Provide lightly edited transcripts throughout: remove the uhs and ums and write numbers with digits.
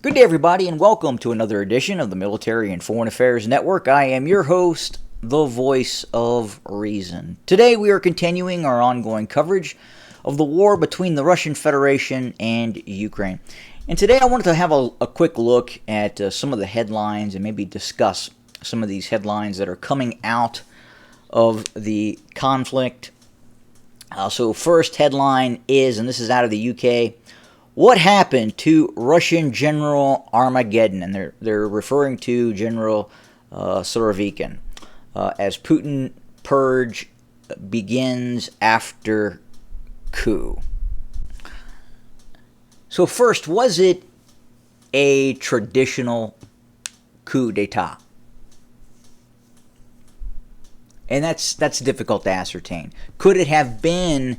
Good day, everybody, and welcome to another edition of the Military and Foreign Affairs Network. I am your host, the voice of reason. Today, we are continuing our ongoing coverage of the war between the Russian Federation and Ukraine. And today, I wanted to have a quick look at some of the headlines and maybe discuss some of these headlines that are coming out of the conflict. So, first headline is, and this is out of the UK, what happened to Russian General Armageddon? And they're referring to General Surovikin as Putin purge begins after coup. So first, was it a traditional coup d'etat? And that's difficult to ascertain. Could it have been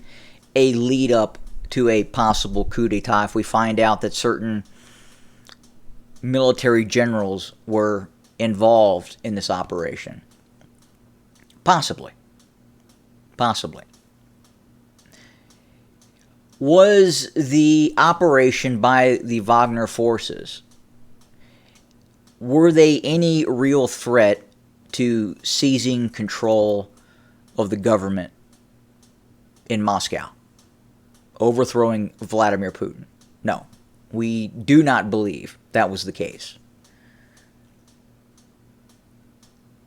a lead up to a possible coup d'etat if we find out that certain military generals were involved in this operation? Possibly. Was the operation by the Wagner forces, were they any real threat to seizing control of the government in Moscow? Overthrowing Vladimir Putin? No, we do not believe that was the case.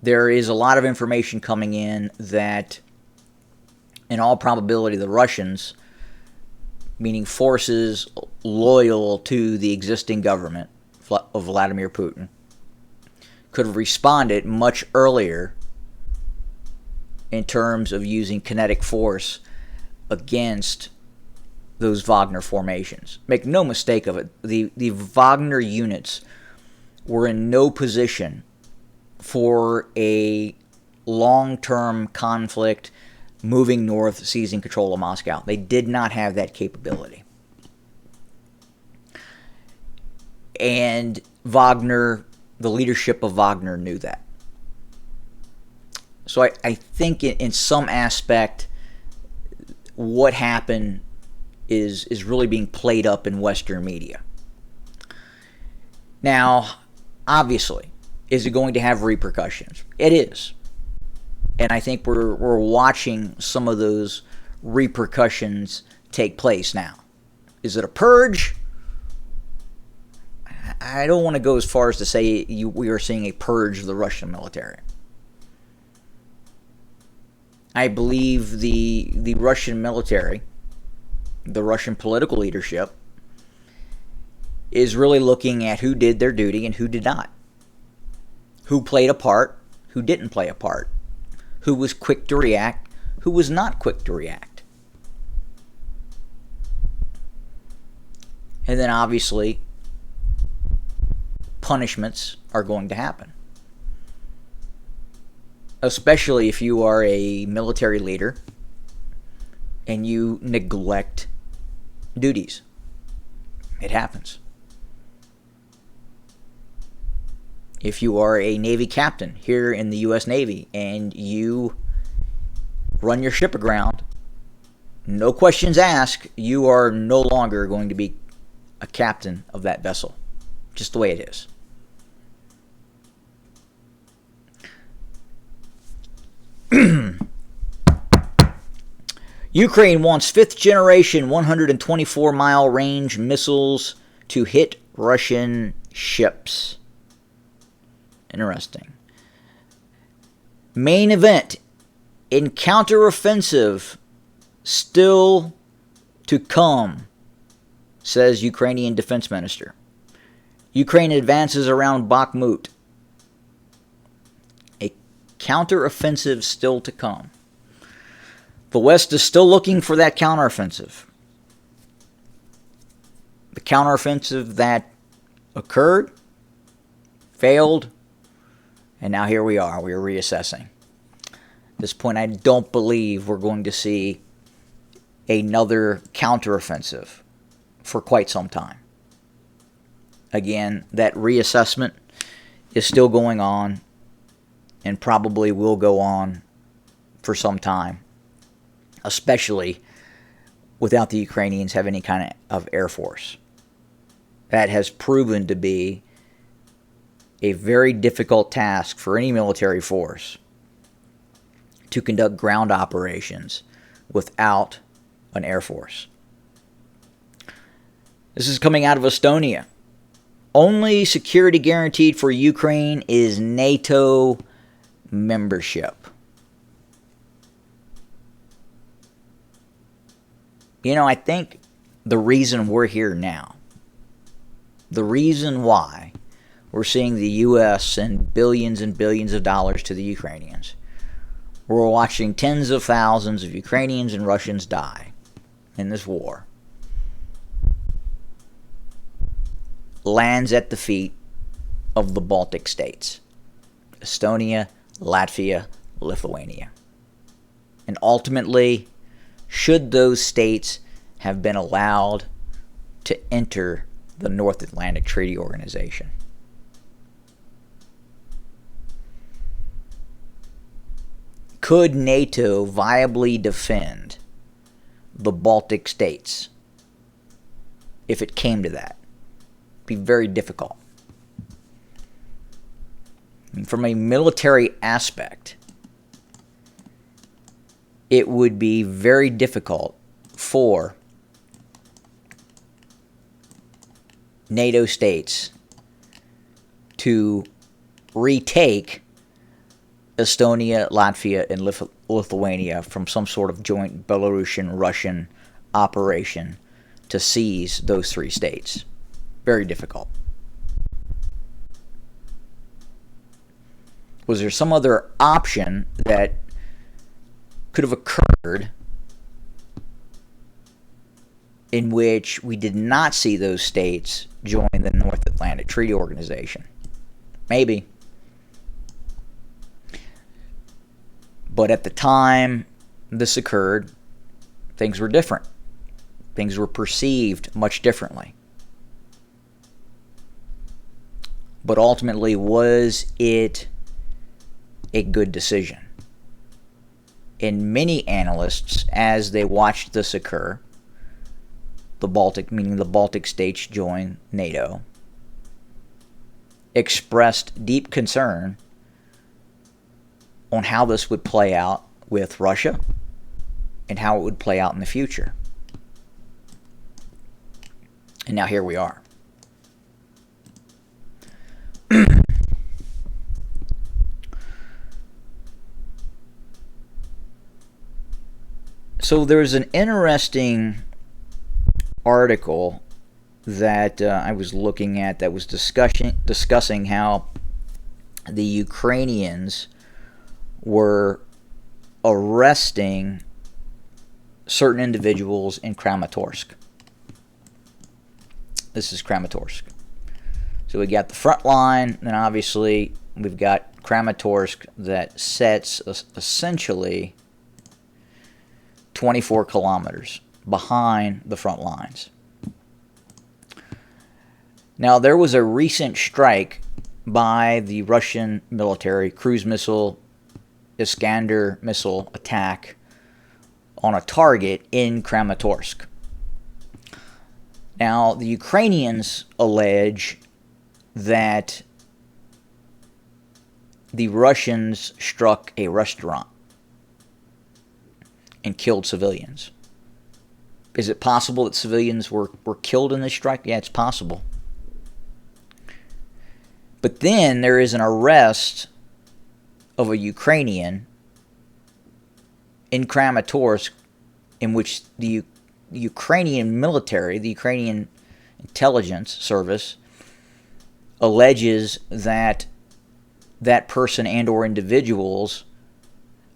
There is a lot of information coming in that, in all probability, the Russians, meaning forces loyal to the existing government of Vladimir Putin, could have responded much earlier in terms of using kinetic force against those Wagner formations. Make no mistake of it, the Wagner units were in no position for a long-term conflict moving north, seizing control of Moscow. They did not have that capability. And Wagner, the leadership of Wagner, knew that. So I think in some aspect, what happened is really being played up in Western media. Now, obviously, is it going to have repercussions? It is. And I think we're watching some of those repercussions take place now. Is it a purge? I don't want to go as far as to say we are seeing a purge of the Russian military. I believe the Russian military, the Russian political leadership, is really looking at who did their duty and who did not. Who played a part, who didn't play a part. Who was quick to react, who was not quick to react. And then obviously, punishments are going to happen. Especially if you are a military leader and you neglect duties. It happens. If you are a Navy captain here in the U.S. Navy and you run your ship aground, no questions asked, you are no longer going to be a captain of that vessel. Just the way it is. Ukraine wants 5th generation 124-mile range missiles to hit Russian ships. Interesting. Main event in counteroffensive still to come, says Ukrainian defense minister. Ukraine advances around Bakhmut. A counteroffensive still to come. The West is still looking for that counteroffensive. The counteroffensive that occurred, failed, and now here we are. We are reassessing. At this point, I don't believe we're going to see another counteroffensive for quite some time. Again, that reassessment is still going on and probably will go on for some time, especially without the Ukrainians having any kind of air force. that has proven to be a very difficult task for any military force to conduct ground operations without an air force. This is coming out of Estonia. Only security guaranteed for Ukraine is NATO membership. You know, I think the reason we're here now, the reason why we're seeing the U.S. send billions and billions of dollars to the Ukrainians, we're watching tens of thousands of Ukrainians and Russians die in this war, lands at the feet of the Baltic states, Estonia, Latvia, Lithuania. And ultimately, should those states have been allowed to enter the North Atlantic Treaty Organization? Could NATO viably defend the Baltic states if it came to that? It'd be very difficult. And from a military aspect, it would be very difficult for NATO states to retake Estonia, Latvia, and Lithuania from some sort of joint Belarusian-Russian operation to seize those three states. Very difficult. Was there some other option that could have occurred in which we did not see those states join the North Atlantic Treaty Organization? Maybe. But at the time this occurred, things were different. Things were perceived much differently. But ultimately, was it a good decision? And many analysts, as they watched this occur, the Baltic states join NATO, expressed deep concern on how this would play out with Russia and how it would play out in the future. And now here we are. So there's an interesting article that I was looking at that was discussing how the Ukrainians were arresting certain individuals in Kramatorsk. This is Kramatorsk. So we got the front line, and obviously we've got Kramatorsk that sets essentially 24 kilometers behind the front lines. Now, there was a recent strike by the Russian military, cruise missile, Iskander missile attack on a target in Kramatorsk. Now, the Ukrainians allege that the Russians struck a restaurant and killed civilians. Is it possible that civilians were killed in this strike? Yeah, it's possible. But then there is an arrest of a Ukrainian in Kramatorsk in which the Ukrainian military, the Ukrainian intelligence service, alleges that that person and or individuals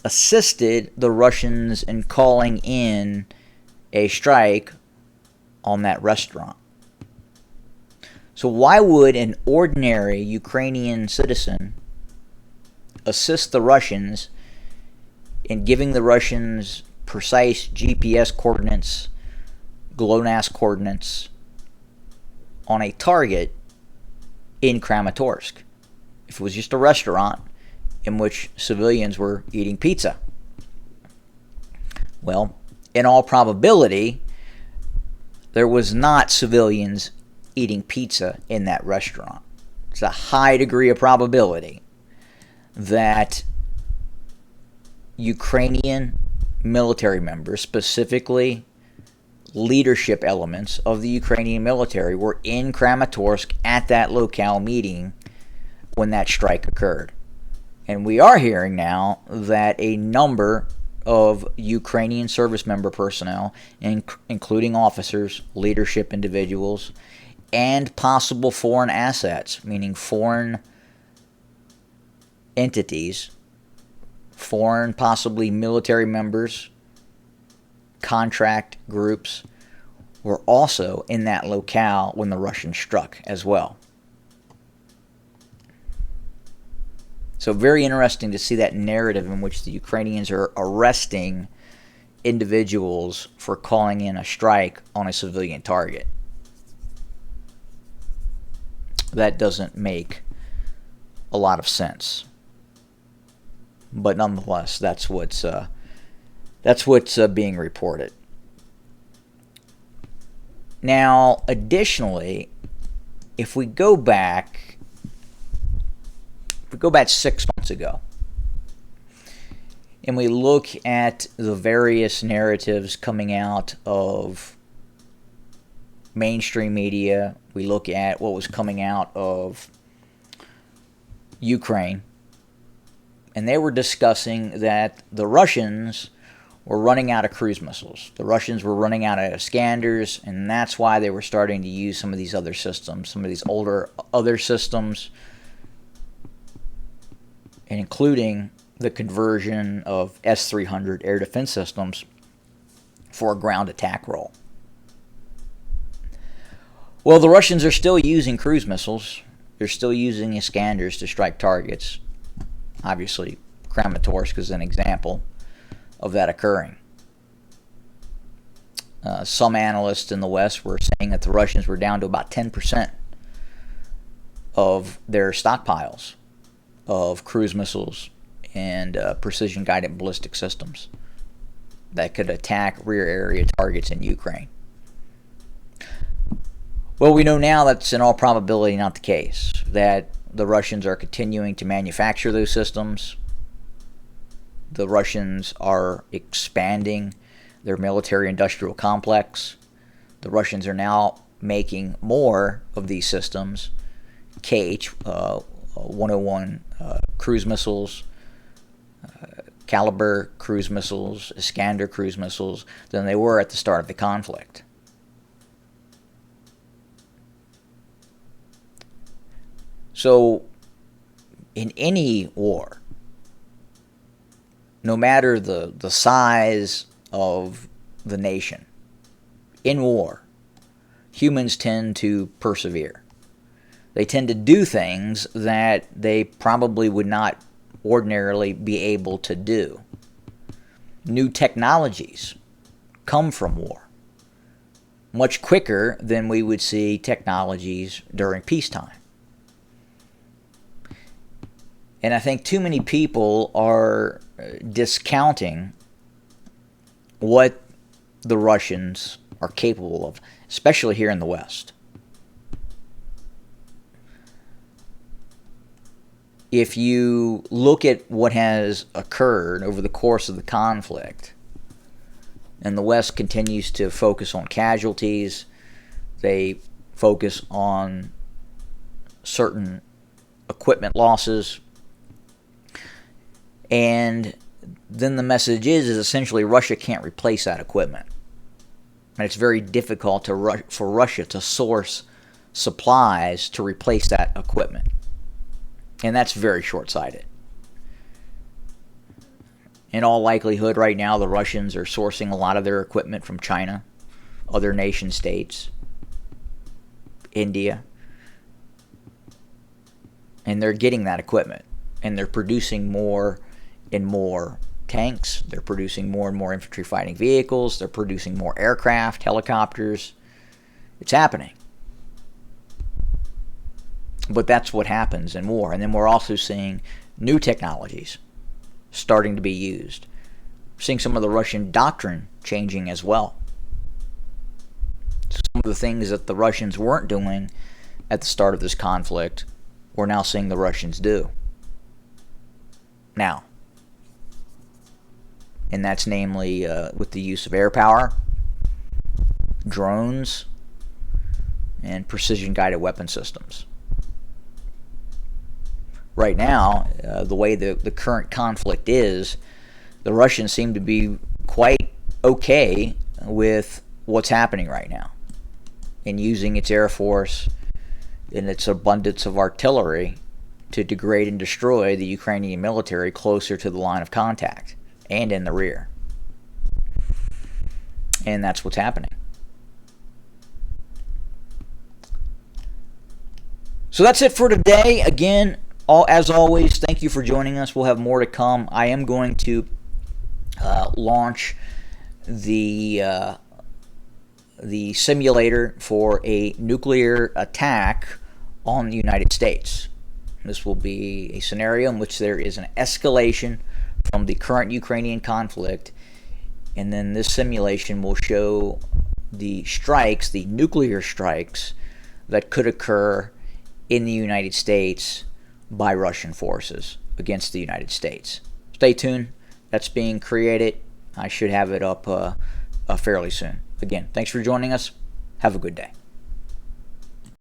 assisted the Russians in calling in a strike on that restaurant. So why would an ordinary Ukrainian citizen assist the Russians in giving the Russians precise GPS coordinates, GLONASS coordinates on a target in Kramatorsk if it was just a restaurant in which civilians were eating pizza? Well, in all probability, there was not civilians eating pizza in that restaurant. It's a high degree of probability that Ukrainian military members, specifically leadership elements of the Ukrainian military, were in Kramatorsk at that locale meeting when that strike occurred. And we are hearing now that a number of Ukrainian service member personnel, including officers, leadership individuals, and possible foreign assets, meaning foreign entities, foreign possibly military members, contract groups, were also in that locale when the Russians struck as well. So very interesting to see that narrative in which the Ukrainians are arresting individuals for calling in a strike on a civilian target. That doesn't make a lot of sense. But nonetheless, that's what's being reported. Now, additionally, if we go back 6 months ago, and we look at the various narratives coming out of mainstream media, we look at what was coming out of Ukraine, and they were discussing that the Russians were running out of cruise missiles. The Russians were running out of Iskanders, and that's why they were starting to use some of these other systems, some of these older other systems, and including the conversion of S-300 air defense systems for a ground attack role. Well, the Russians are still using cruise missiles. They're still using Iskanders to strike targets. Obviously, Kramatorsk is an example of that occurring. Some analysts in the West were saying that the Russians were down to about 10% of their stockpiles of cruise missiles and precision-guided ballistic systems that could attack rear area targets in Ukraine. Well, we know now that's in all probability not the case, that the Russians are continuing to manufacture those systems. The Russians are expanding their military-industrial complex. The Russians are now making more of these systems, KH-101 cruise missiles, Caliber cruise missiles, Iskander cruise missiles, than they were at the start of the conflict. So, in any war, no matter the size of the nation, in war, humans tend to persevere. They tend to do things that they probably would not ordinarily be able to do. New technologies come from war much quicker than we would see technologies during peacetime. And I think too many people are discounting what the Russians are capable of, especially here in the West. If you look at what has occurred over the course of the conflict, and the West continues to focus on casualties, they focus on certain equipment losses, and then the message is essentially Russia can't replace that equipment. And it's very difficult for Russia to source supplies to replace that equipment. And that's very short-sighted. In all likelihood, right now, the Russians are sourcing a lot of their equipment from China, other nation states, India, and they're getting that equipment. And they're producing more and more tanks. They're producing more and more infantry fighting vehicles. They're producing more aircraft, helicopters. It's happening. But that's what happens in war. And then we're also seeing new technologies starting to be used. We're seeing some of the Russian doctrine changing as well. Some of the things that the Russians weren't doing at the start of this conflict, we're now seeing the Russians do. Now, and that's namely with the use of air power, drones, and precision-guided weapon systems. Right now, the way the current conflict is, the Russians seem to be quite okay with what's happening right now and using its air force and its abundance of artillery to degrade and destroy the Ukrainian military closer to the line of contact and in the rear. And that's what's happening. So that's it for today. Again, as always, thank you for joining us. We'll have more to come. I am going to launch the simulator for a nuclear attack on the United States. This will be a scenario in which there is an escalation from the current Ukrainian conflict, and then this simulation will show the strikes, the nuclear strikes, that could occur in the United States by Russian forces against the United States. Stay tuned. That's being created. I should have it up fairly soon. Again, thanks for joining us. Have a good day.